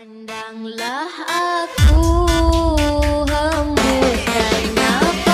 Pandanglah aku hembuskan nafasku.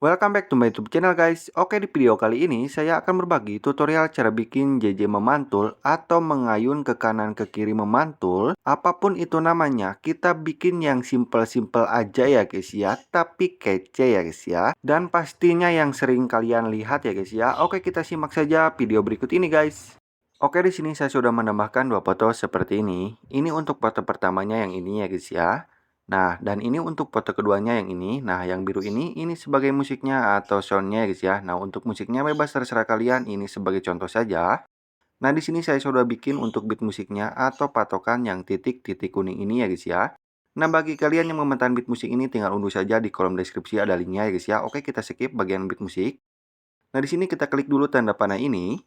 Welcome back to my YouTube channel guys. Oke, di video kali ini saya akan berbagi tutorial cara bikin JJ memantul atau mengayun ke kanan ke kiri memantul. Apapun itu namanya, kita bikin yang simple-simple aja ya guys ya, tapi kece ya guys ya. Dan pastinya yang sering kalian lihat ya guys ya. Oke, kita simak saja video berikut ini guys. Oke, di sini saya sudah menambahkan dua foto seperti ini. Ini untuk foto pertamanya yang ini ya guys ya. Nah, dan ini untuk foto keduanya yang ini. Nah, yang biru ini sebagai musiknya atau soundnya guys ya. Nah, untuk musiknya bebas terserah kalian. Ini sebagai contoh saja. Nah, di sini saya sudah bikin untuk beat musiknya atau patokan yang titik-titik kuning ini ya guys ya. Nah, bagi kalian yang memesan beat musik ini tinggal unduh saja di kolom deskripsi ada linknya ya guys ya. Oke, kita skip bagian beat musik. Nah, di sini kita klik dulu tanda panah ini.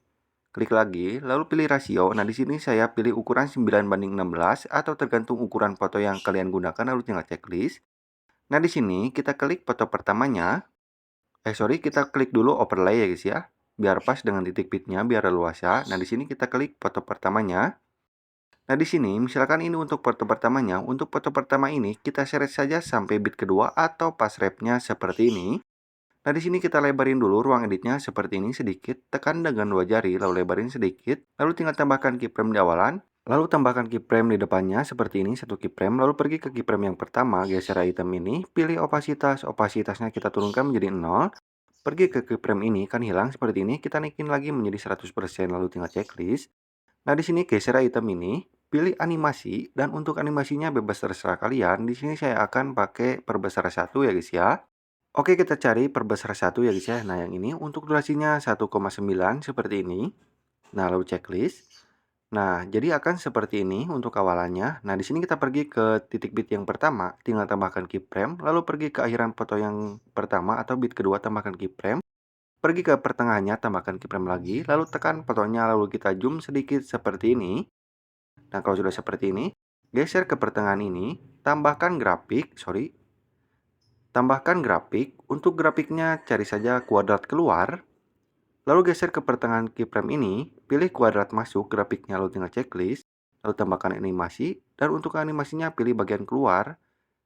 Klik lagi, lalu pilih rasio. Nah, di sini saya pilih ukuran 9:16 atau tergantung ukuran foto yang kalian gunakan, lalu tinggal checklist. Nah, di sini kita klik foto pertamanya. Kita klik dulu overlay ya guys ya. Biar pas dengan titik bitnya, biar leluasa. Nah, di sini kita klik foto pertamanya. Nah, di sini misalkan ini untuk foto pertamanya. Untuk foto pertama ini kita seret saja sampai bit kedua atau pas wrapnya seperti ini. Nah, di sini kita lebarin dulu ruang editnya seperti ini sedikit, tekan dengan dua jari, lalu lebarin sedikit, lalu tinggal tambahkan keyframe di awalan, lalu tambahkan keyframe di depannya seperti ini, satu keyframe, lalu pergi ke keyframe yang pertama, geser item ini, pilih opasitas, opasitasnya kita turunkan menjadi 0, pergi ke keyframe ini, kan hilang seperti ini, kita naikin lagi menjadi 100%, lalu tinggal checklist. Nah, di sini geser item ini, pilih animasi, dan untuk animasinya bebas terserah kalian, di sini saya akan pakai perbesar 1 ya guys ya. Oke, kita cari perbesar 1 ya guys ya. Nah, yang ini untuk durasinya 1,9 seperti ini. Nah, lalu checklist. Nah, jadi akan seperti ini untuk awalannya. Nah, di sini kita pergi ke titik bit yang pertama, tinggal tambahkan keyframe, lalu pergi ke akhiran foto yang pertama atau bit kedua tambahkan keyframe, pergi ke pertengahannya tambahkan keyframe lagi, lalu tekan fotonya lalu kita zoom sedikit seperti ini. Nah, kalau sudah seperti ini, geser ke pertengahan ini, tambahkan grafik, untuk grafiknya cari saja kuadrat keluar, lalu geser ke pertengahan keyframe ini, pilih kuadrat masuk grafiknya lalu tinggal checklist, lalu tambahkan animasi, dan untuk animasinya pilih bagian keluar,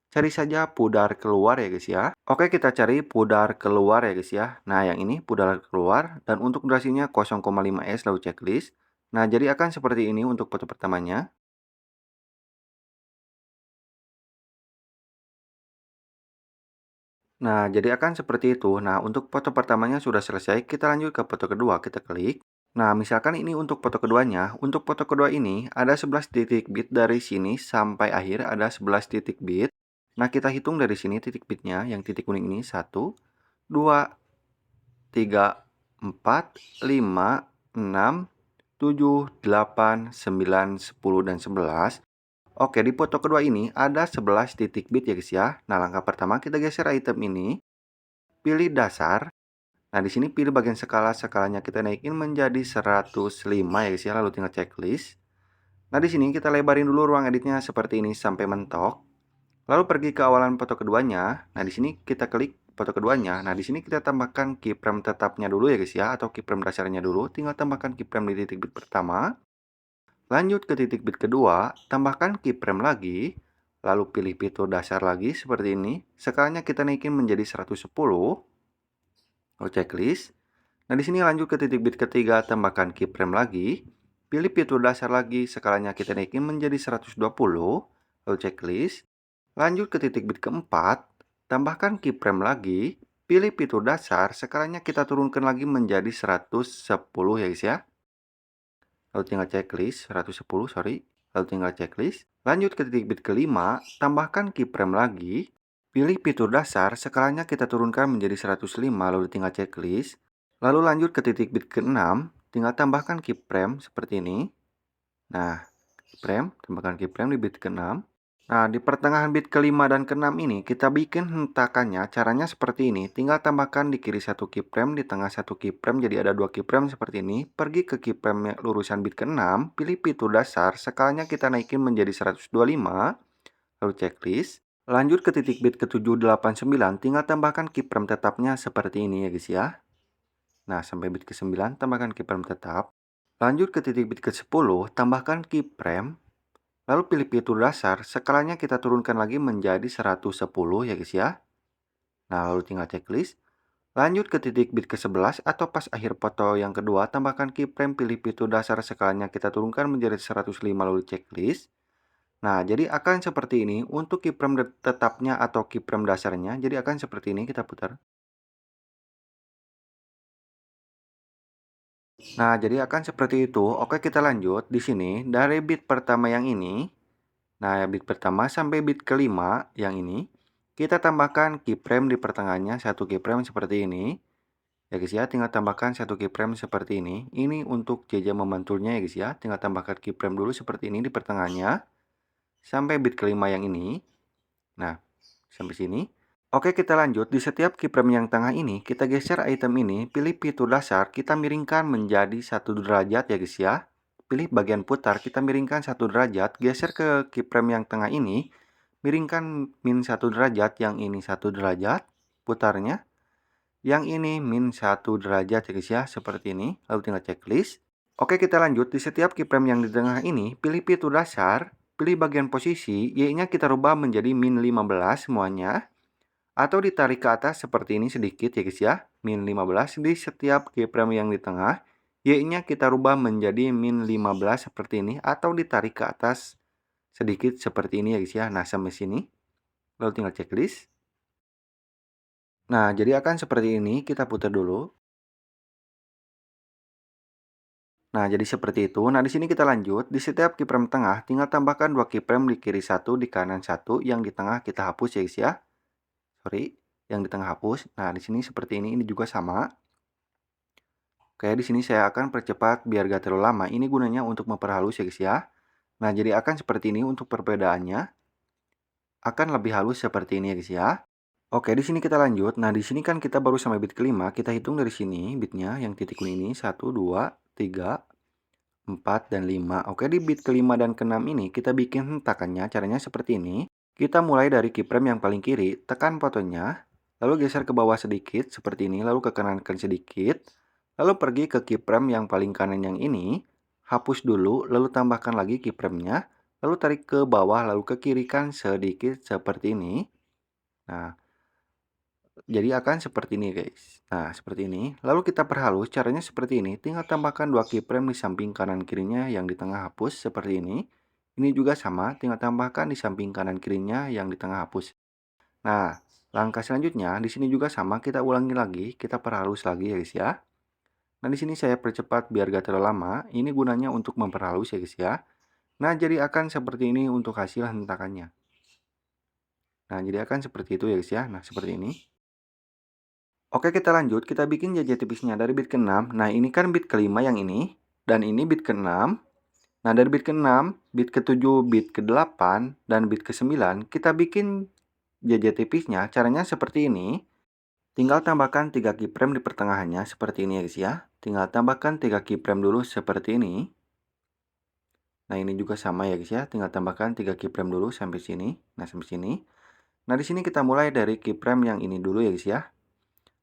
cari saja pudar keluar ya guys ya. Oke, kita cari pudar keluar ya guys ya. Nah, yang ini pudar keluar, dan untuk durasinya 0,5 s lalu checklist. Nah, jadi akan seperti ini untuk foto pertamanya. Nah, jadi akan seperti itu. Nah, untuk foto pertamanya sudah selesai, kita lanjut ke foto kedua, kita klik. Nah, misalkan ini untuk foto keduanya. Untuk foto kedua ini, ada 11 titik bit dari sini sampai akhir ada 11 titik bit. Nah, kita hitung dari sini titik bitnya, yang titik kuning ini, 1, 2, 3, 4, 5, 6, 7, 8, 9, 10, dan 11. Oke, di foto kedua ini ada 11 titik bit ya guys ya. Nah, langkah pertama kita geser item ini, pilih dasar. Nah, di sini pilih bagian skala, skalanya kita naikin menjadi 105 ya guys ya, lalu tinggal checklist. Nah, di sini kita lebarin dulu ruang editnya seperti ini sampai mentok. Lalu pergi ke awalan foto keduanya. Nah, di sini kita klik foto keduanya. Nah, di sini kita tambahkan keyframe tetapnya dulu ya guys ya, atau keyframe dasarnya dulu. Tinggal tambahkan keyframe di titik bit pertama. Lanjut ke titik bit kedua, tambahkan keyframe lagi, lalu pilih fitur dasar lagi seperti ini. Skalanya kita naikin menjadi 110. Lalu checklist. Nah, di sini lanjut ke titik bit ketiga, tambahkan keyframe lagi. Pilih fitur dasar lagi, skalanya kita naikin menjadi 120. Lalu checklist. Lanjut ke titik bit keempat, tambahkan keyframe lagi. Pilih fitur dasar, skalanya kita turunkan lagi menjadi 110 ya guys ya. Lalu tinggal checklist, 110 sorry. Lalu tinggal checklist. Lanjut ke titik bit kelima, tambahkan keyframe lagi. Pilih fitur dasar, skalanya kita turunkan menjadi 105, lalu tinggal checklist. Lalu lanjut ke titik bit ke-6, tinggal tambahkan keyframe seperti ini. Nah, tambahkan keyframe di bit ke-6. Nah, di pertengahan bit ke-5 dan ke-6 ini, kita bikin hentakannya, caranya seperti ini. Tinggal tambahkan di kiri satu keyframe, di tengah satu keyframe, jadi ada dua keyframe seperti ini. Pergi ke keyframe lurusan bit ke-6, pilih fitur dasar, skalanya kita naikin menjadi 125, lalu checklist. Lanjut ke titik bit ke-789, tinggal tambahkan keyframe tetapnya seperti ini ya guys ya. Nah, sampai bit ke-9, tambahkan keyframe tetap. Lanjut ke titik bit ke-10, tambahkan keyframe. Lalu pilih fitur dasar, skalanya kita turunkan lagi menjadi 110 ya guys ya. Nah, lalu tinggal checklist. Lanjut ke titik bit ke-11 atau pas akhir foto yang kedua, tambahkan keyframe, pilih fitur dasar, skalanya kita turunkan menjadi 105 lalu checklist. Nah, jadi akan seperti ini untuk keyframe tetapnya atau keyframe dasarnya. Jadi akan seperti ini, kita putar. Nah, jadi akan seperti itu. Oke, kita lanjut. Di sini, dari bit pertama yang ini, nah, bit pertama sampai bit kelima yang ini, kita tambahkan keyframe di pertengahannya, satu keyframe seperti ini. Ya guys ya, tinggal tambahkan satu keyframe seperti ini. Ini untuk JJ memantulnya ya guys ya. Tinggal tambahkan keyframe dulu seperti ini di pertengahannya. Sampai bit kelima yang ini. Nah, sampai sini. Oke, kita lanjut. Di setiap keyframe yang tengah ini, kita geser item ini, pilih fitur dasar, kita miringkan menjadi 1 derajat ya guys ya. Pilih bagian putar, kita miringkan 1 derajat, geser ke keyframe yang tengah ini, miringkan min 1 derajat, yang ini 1 derajat, putarnya. Yang ini min 1 derajat ya guys ya, seperti ini. Lalu tinggal checklist. Oke, kita lanjut. Di setiap keyframe yang di tengah ini, pilih fitur dasar, pilih bagian posisi, Y-nya kita rubah menjadi min 15 semuanya. Atau ditarik ke atas seperti ini sedikit ya guys ya. Min 15 di setiap keyframe yang di tengah. Y-nya kita rubah menjadi min 15 seperti ini. Atau ditarik ke atas sedikit seperti ini ya guys ya. Nah, sampai sini. Lalu tinggal checklist. Nah, jadi akan seperti ini. Kita putar dulu. Nah, jadi seperti itu. Nah, di sini kita lanjut. Di setiap keyframe tengah, tinggal tambahkan dua keyframe di kiri satu, di kanan satu. Yang di tengah kita hapus ya guys ya. Sorry, yang di tengah hapus. Nah, di sini seperti ini juga sama. Oke, di sini saya akan percepat biar gak terlalu lama. Ini gunanya untuk memperhalus ya guys ya. Nah, jadi akan seperti ini untuk perbedaannya. Akan lebih halus seperti ini ya guys ya. Oke, di sini kita lanjut. Nah, di sini kan kita baru sampai bit kelima. Kita hitung dari sini bitnya yang titik kuning ini. 1, 2, 3, 4, dan 5. Oke, di bit kelima dan keenam ini kita bikin hentakannya. Caranya seperti ini. Kita mulai dari keyframe yang paling kiri. Tekan fotonya. Lalu geser ke bawah sedikit seperti ini. Lalu ke kanan sedikit. Lalu pergi ke keyframe yang paling kanan yang ini, hapus dulu, lalu tambahkan lagi keyframe-nya, lalu tarik ke bawah, lalu ke kiri kan sedikit seperti ini. Nah, jadi akan seperti ini guys. Nah, seperti ini. Lalu kita perhalus, caranya seperti ini. Tinggal tambahkan dua keyframe di samping kanan kirinya yang di tengah hapus seperti ini. Ini juga sama, tinggal tambahkan di samping kanan kirinya yang di tengah hapus. Nah, langkah selanjutnya di sini juga sama, kita ulangi lagi, kita perhalus lagi ya guys ya. Nah, di sini saya percepat biar gak terlalu lama. Ini gunanya untuk memperhalus ya guys ya. Nah, jadi akan seperti ini untuk hasil hentakannya. Nah, jadi akan seperti itu ya guys ya. Nah, seperti ini. Oke, kita lanjut. Kita bikin jajah tipisnya dari bit ke-6. Nah, ini kan bit kelima yang ini. Dan ini bit ke-6. Nah, dari bit ke-6, bit ke-7, bit ke-8, dan bit ke-9, kita bikin jajah tipisnya. Caranya seperti ini. Tinggal tambahkan 3 keyframe di pertengahannya seperti ini ya guys ya. Tinggal tambahkan 3 keyframe dulu seperti ini. Nah, ini juga sama ya guys ya. Tinggal tambahkan 3 keyframe dulu sampai sini. Nah, sampai sini. Nah, di sini kita mulai dari keyframe yang ini dulu ya guys ya.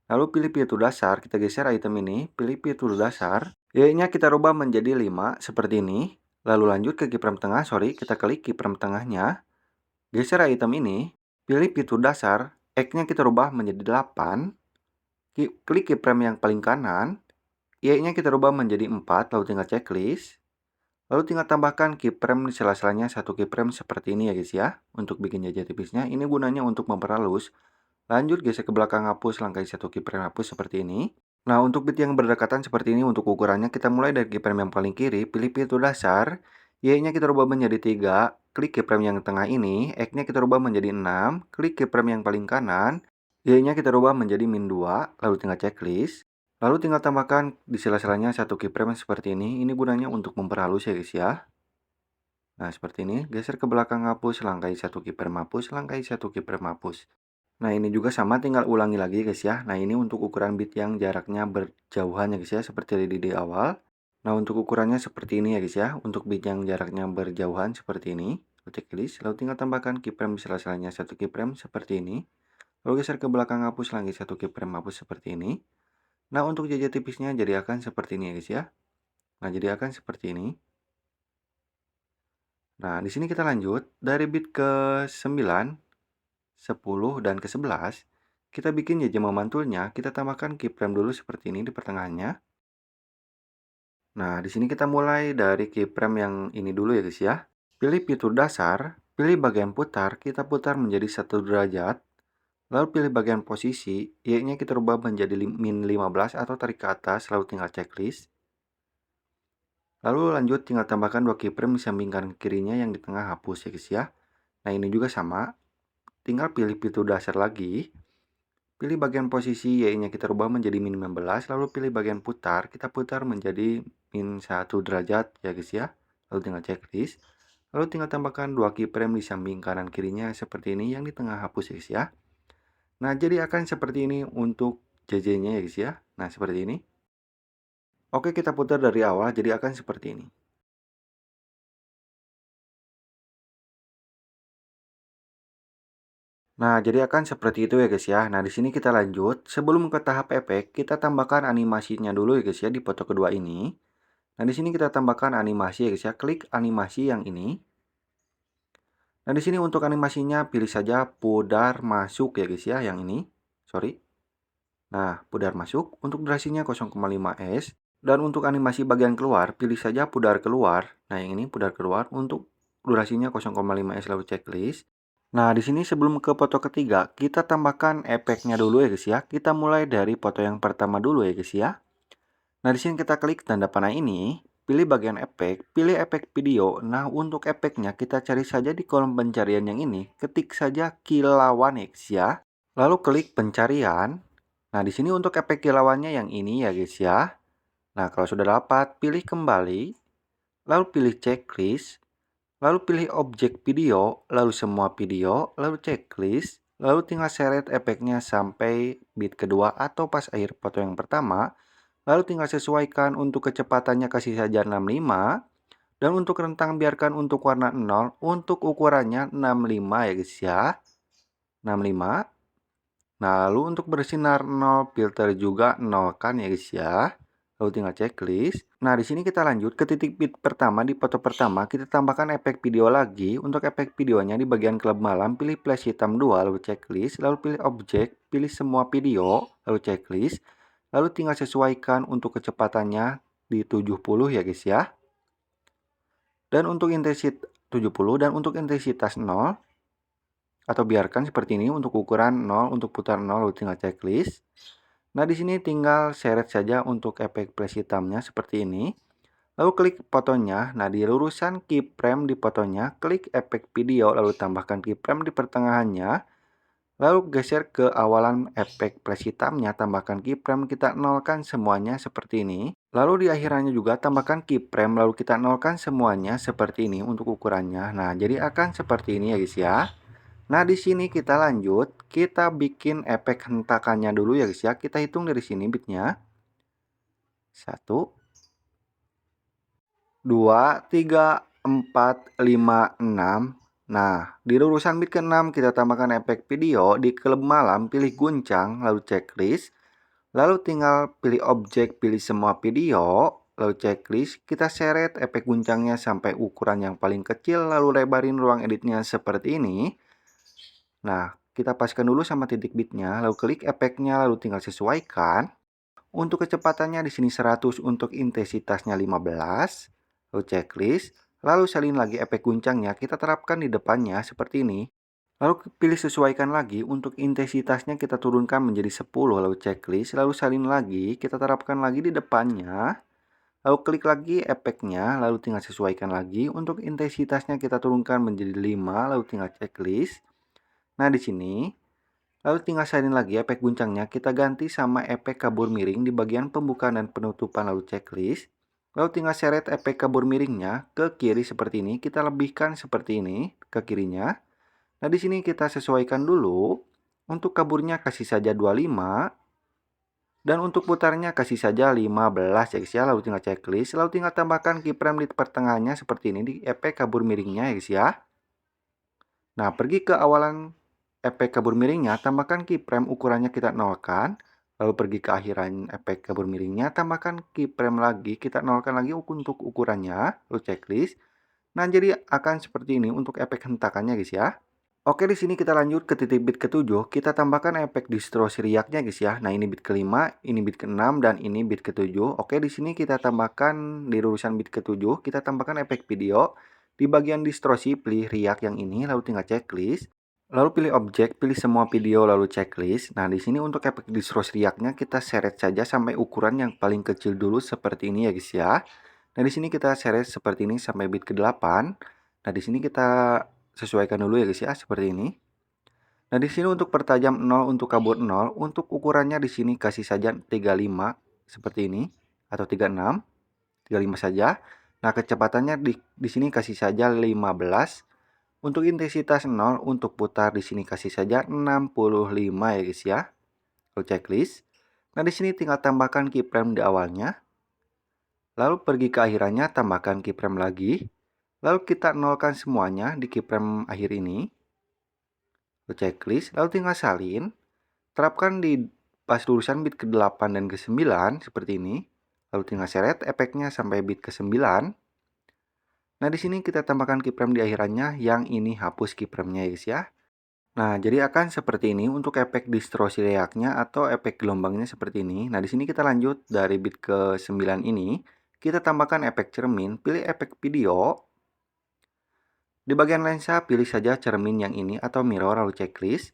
Lalu pilih fitur dasar, kita geser item ini, pilih fitur dasar. Y-nya kita rubah menjadi 5 seperti ini. Lalu lanjut ke keyframe tengah, sorry, kita klik keyframe tengahnya. Geser item ini, pilih fitur dasar, X-nya kita rubah menjadi 8. Klik keyframe yang paling kanan, Y-nya kita rubah menjadi 4, lalu tinggal checklist. Lalu tinggal tambahkan keyframe di sela-selanya satu keyframe seperti ini ya guys ya. Untuk bikin jajah tipisnya, ini gunanya untuk memperhalus. Lanjut geser ke belakang hapus, langkahi satu keyframe hapus seperti ini. Nah, untuk bit yang berdekatan seperti ini untuk ukurannya, kita mulai dari keyframe yang paling kiri, pilih fitur dasar. Y-nya kita rubah menjadi 3, klik keyframe yang tengah ini, X-nya kita rubah menjadi 6, klik keyframe yang paling kanan, Y-nya kita rubah menjadi min 2, lalu tinggal checklist. Lalu tinggal tambahkan di sela-selanya satu keyframe seperti ini. Ini gunanya untuk memperhalus ya guys ya. Nah, seperti ini. Geser ke belakang hapus, langkai 1 keyframe hapus, langkai 1 keyframe hapus. Nah, ini juga sama, tinggal ulangi lagi guys ya. Nah, ini untuk ukuran bit yang jaraknya berjauhan ya guys ya, seperti di awal. Nah, untuk ukurannya seperti ini ya guys ya. Untuk bit yang jaraknya berjauhan seperti ini. Lalu checklist, lalu tinggal tambahkan keyframe di sela-selanya 1 keyframe seperti ini. Lalu geser ke belakang hapus lagi 1 keyframe hapus seperti ini. Nah, untuk jajah tipisnya jadi akan seperti ini ya guys ya. Nah, jadi akan seperti ini. Nah, di sini kita lanjut dari bit ke 9, 10, dan ke 11. Kita bikin JJ memantulnya, kita tambahkan keyframe dulu seperti ini di pertengahannya. Nah, di sini kita mulai dari keyframe yang ini dulu ya guys ya. Pilih fitur dasar, pilih bagian putar, kita putar menjadi 1 derajat. Lalu pilih bagian posisi, Y-nya kita rubah menjadi min 15 atau tarik ke atas, lalu tinggal checklist. Lalu lanjut tinggal tambahkan 2 keyframe di samping kanan kirinya yang di tengah hapus ya guys ya. Nah, ini juga sama. Tinggal pilih fitur dasar lagi. Pilih bagian posisi, Y-nya kita rubah menjadi min 15, lalu pilih bagian putar, kita putar menjadi min 1 derajat ya guys ya. Lalu tinggal checklist. Lalu tinggal tambahkan 2 keyframe di samping kanan kirinya seperti ini yang di tengah hapus ya guys ya. Nah, jadi akan seperti ini untuk JJ-nya ya guys ya. Nah, seperti ini. Oke, kita putar dari awal jadi akan seperti ini. Nah, jadi akan seperti itu ya guys ya. Nah, di sini kita lanjut. Sebelum ke tahap efek, kita tambahkan animasinya dulu ya guys ya di foto kedua ini. Nah, di sini kita tambahkan animasi ya guys ya. Klik animasi yang ini. Nah, di sini untuk animasinya pilih saja pudar masuk ya guys ya, yang ini. Sorry. Nah, pudar masuk untuk durasinya 0,5 S. Dan untuk animasi bagian keluar, pilih saja pudar keluar. Nah, yang ini pudar keluar untuk durasinya 0,5 S lalu checklist. Nah, di sini sebelum ke foto ketiga, kita tambahkan efeknya dulu ya guys ya. Kita mulai dari foto yang pertama dulu ya guys ya. Nah, di sini kita klik tanda panah ini, pilih bagian efek, pilih efek video. Nah, untuk efeknya kita cari saja di kolom pencarian yang ini, ketik saja kilauan ya guys ya. Lalu klik pencarian. Nah, di sini untuk efek kilauannya yang ini ya guys ya. Nah, kalau sudah dapat, pilih kembali, lalu pilih checklist. Lalu pilih objek video, lalu semua video, lalu checklist, lalu tinggal seret efeknya sampai bit kedua atau pas akhir foto yang pertama, lalu tinggal sesuaikan untuk kecepatannya kasih saja 65, dan untuk rentang biarkan untuk warna 0, untuk ukurannya 65 ya guys ya, 65. Nah, lalu untuk bersinar 0, filter juga 0 kan ya guys ya. Lalu tinggal checklist. Nah, di sini kita lanjut ke titik bit pertama di foto pertama, kita tambahkan efek video lagi. Untuk efek videonya di bagian klub malam, pilih flash hitam 2, lalu checklist, lalu pilih objek, pilih semua video, lalu checklist, lalu tinggal sesuaikan untuk kecepatannya di 70 ya guys ya. Dan untuk intensitas 70 dan untuk intensitas 0 atau biarkan seperti ini untuk ukuran 0 untuk putar 0 lalu tinggal checklist. Nah, di sini tinggal seret saja untuk efek flash hitamnya seperti ini. Lalu klik fotonya. Nah, di lurusan keyframe di fotonya, klik efek video lalu tambahkan keyframe di pertengahannya. Lalu geser ke awalan efek flash hitamnya, tambahkan keyframe, kita nolkan semuanya seperti ini. Lalu di akhirannya juga tambahkan keyframe lalu kita nolkan semuanya seperti ini untuk ukurannya. Nah, jadi akan seperti ini ya guys ya. Nah, di sini kita lanjut, kita bikin efek hentakannya dulu ya guys ya. Kita hitung dari sini bitnya. 1, 2, 3, 4, 5, 6. Nah, di urusan bit ke-6 kita tambahkan efek video. Di klub malam pilih guncang, lalu checklist. Lalu tinggal pilih objek, pilih semua video. Lalu checklist, kita seret efek guncangnya sampai ukuran yang paling kecil. Lalu lebarin ruang editnya seperti ini. Nah, kita paskan dulu sama titik bitnya, lalu klik efeknya, lalu tinggal sesuaikan. Untuk kecepatannya di sini 100, untuk intensitasnya 15, lalu checklist, lalu salin lagi efek guncangnya, kita terapkan di depannya seperti ini. Lalu pilih sesuaikan lagi, untuk intensitasnya kita turunkan menjadi 10, lalu checklist, lalu salin lagi, kita terapkan lagi di depannya. Lalu klik lagi efeknya, lalu tinggal sesuaikan lagi, untuk intensitasnya kita turunkan menjadi 5, lalu tinggal checklist. Nah, di sini, lalu tinggal salin lagi efek guncangnya, kita ganti sama efek kabur miring di bagian pembukaan dan penutupan lalu checklist. Lalu tinggal seret efek kabur miringnya ke kiri seperti ini. Kita lebihkan seperti ini ke kirinya. Nah, di sini kita sesuaikan dulu. Untuk kaburnya kasih saja 25. Dan untuk putarnya kasih saja 15 ya guys ya. Lalu tinggal checklist. Lalu tinggal tambahkan keyframe di pertengahannya seperti ini. Di efek kabur miringnya ya guys ya. Nah, pergi ke awalan efek kabur miringnya. Tambahkan keyframe ukurannya kita nolkan. Lalu pergi ke akhiran efek kabur miringnya. Tambahkan keyframe lagi. Kita nolkan lagi untuk ukurannya. Lalu checklist. Nah, jadi akan seperti ini untuk efek hentakannya guys ya. Oke, di sini kita lanjut ke titik bit ke-7. Kita tambahkan efek distorsi riaknya guys ya. Nah, ini bit ke-5, ini bit ke-6, dan ini bit ke-7. Oke, di sini kita tambahkan di urusan bit ke-7, kita tambahkan efek video. Di bagian distorsi, pilih riak yang ini, lalu tinggal checklist. Lalu pilih objek, pilih semua video, lalu checklist. Nah, di sini untuk efek distorsi riaknya kita seret saja sampai ukuran yang paling kecil dulu seperti ini ya guys ya. Nah, di sini kita seret seperti ini sampai bit ke-8. Nah, di sini kita sesuaikan dulu ya guys ya, seperti ini. Nah, di sini untuk pertajam 0 untuk kabur 0, untuk ukurannya di sini kasih saja 35 seperti ini atau 36, 35 saja. Nah, kecepatannya di sini kasih saja 15. Untuk intensitas 0 untuk putar di sini kasih saja 65 ya guys ya. Lalu checklist. Nah, di sini tinggal tambahkan keyframe di awalnya. Lalu pergi ke akhirannya, tambahkan keyframe lagi. Lalu kita nolkan semuanya di keyframe akhir ini. Lalu checklist, lalu tinggal salin. Terapkan di pas lurusan bit ke-8 dan ke-9 seperti ini. Lalu tinggal seret efeknya sampai bit ke-9. Nah, di sini kita tambahkan keyframe di akhirannya, yang ini hapus keyframe-nya ya guys ya. Nah, jadi akan seperti ini untuk efek distorsi riaknya atau efek gelombangnya seperti ini. Nah, di sini kita lanjut dari bit ke-9 ini. Kita tambahkan efek cermin, pilih efek video. Di bagian lensa, pilih saja cermin yang ini atau mirror, lalu checklist.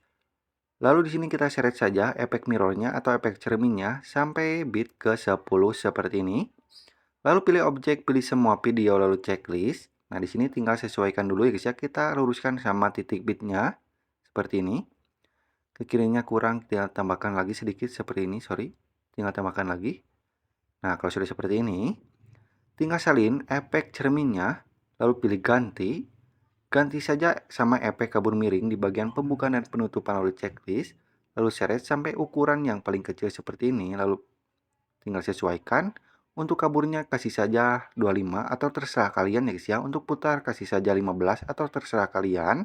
Lalu di sini kita seret saja efek mirrornya atau efek cerminnya sampai bit ke-10 seperti ini. Lalu pilih objek, pilih semua video, lalu checklist. Nah, di sini tinggal sesuaikan dulu ya guys ya. Kita luruskan sama titik bitnya seperti ini. Ke kirinya kurang, tinggal tambahkan lagi sedikit seperti ini, sorry. Tinggal tambahkan lagi. Nah, kalau sudah seperti ini, tinggal salin efek cerminnya, lalu pilih ganti. Ganti saja sama efek kabur miring di bagian pembukaan dan penutupan, lalu checklist. Lalu seret sampai ukuran yang paling kecil seperti ini, lalu tinggal sesuaikan. Untuk kaburnya kasih saja 25 atau terserah kalian ya guys ya. Untuk putar kasih saja 15 atau terserah kalian.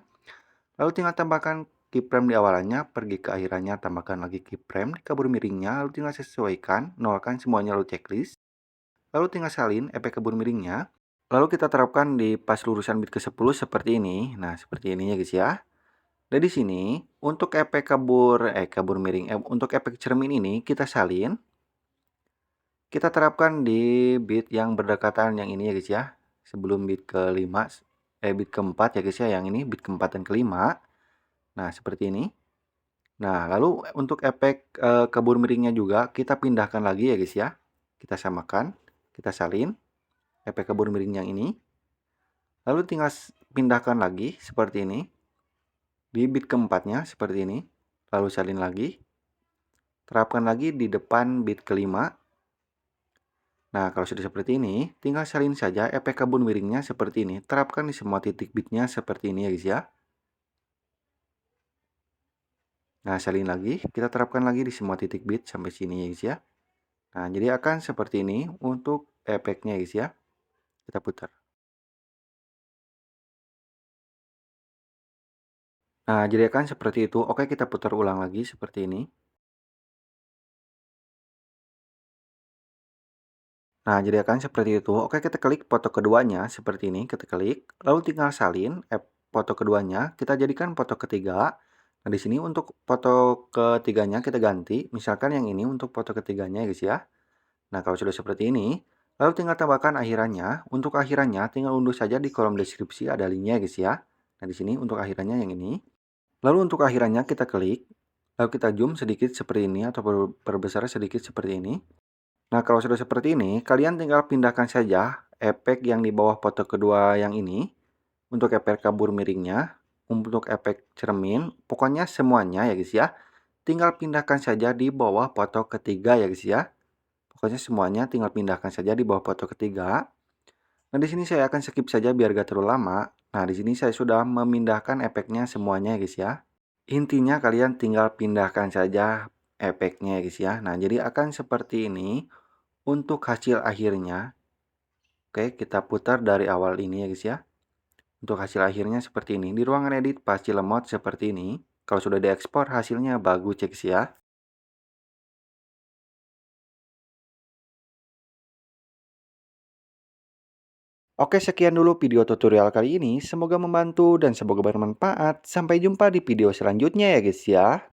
Lalu tinggal tambahkan keyframe di awalannya, pergi ke akhirannya, tambahkan lagi keyframe di kabur miringnya, lalu tinggal sesuaikan, nolkan semuanya, lalu checklist. Lalu tinggal salin efek kabur miringnya. Lalu kita terapkan di pas lurusan bit ke-10 seperti ini. Nah, seperti ini ya guys ya. Dan di sini untuk efek kabur miring, untuk efek cermin ini kita salin. Kita terapkan di bit yang berdekatan yang ini ya guys ya. Sebelum bit ke-5, bit ke-4 ya guys ya, yang ini bit ke-4 dan ke-5. Nah, seperti ini. Nah, lalu untuk efek kabur miringnya juga kita pindahkan lagi ya guys ya. Kita samakan, kita salin efek kabur miring yang ini. Lalu tinggal pindahkan lagi seperti ini. Di bit keempatnya seperti ini. Lalu salin lagi. Terapkan lagi di depan bit ke-5. Nah, kalau sudah seperti ini, tinggal salin saja efek kabur miringnya seperti ini. Terapkan di semua titik bitnya seperti ini ya guys ya. Nah, salin lagi. Kita terapkan lagi di semua titik bit sampai sini ya guys ya. Nah, jadi akan seperti ini untuk efeknya guys ya. Kita putar. Nah, jadi akan seperti itu. Oke, kita putar ulang lagi seperti ini. Nah, jadi akan seperti itu. Oke, kita klik foto keduanya seperti ini. Kita klik, lalu tinggal salin foto keduanya. Kita jadikan foto ketiga. Nah, di sini untuk foto ketiganya kita ganti. Misalkan yang ini untuk foto ketiganya ya guys ya. Nah, kalau sudah seperti ini, lalu tinggal tambahkan akhirannya. Untuk akhirannya tinggal unduh saja di kolom deskripsi, ada linknya ya guys ya. Nah, di sini untuk akhirannya yang ini. Lalu untuk akhirannya kita klik, lalu kita zoom sedikit seperti ini atau perbesar sedikit seperti ini. Nah, kalau sudah seperti ini, kalian tinggal pindahkan saja efek yang di bawah foto kedua yang ini. Untuk efek kabur miringnya, untuk efek cermin, pokoknya semuanya ya guys ya. Tinggal pindahkan saja di bawah foto ketiga ya guys ya. Pokoknya semuanya tinggal pindahkan saja di bawah foto ketiga. Nah, di sini saya akan skip saja biar gak terlalu lama. Nah, di sini saya sudah memindahkan efeknya semuanya ya guys ya. Intinya kalian tinggal pindahkan saja efeknya ya guys ya. Nah, jadi akan seperti ini untuk hasil akhirnya. Oke, kita putar dari awal ini ya guys ya. Untuk hasil akhirnya seperti ini. Di ruangan edit pasti lemot seperti ini. Kalau sudah diekspor hasilnya bagus ya guys ya. Oke, sekian dulu video tutorial kali ini. Semoga membantu dan semoga bermanfaat. Sampai jumpa di video selanjutnya ya guys ya.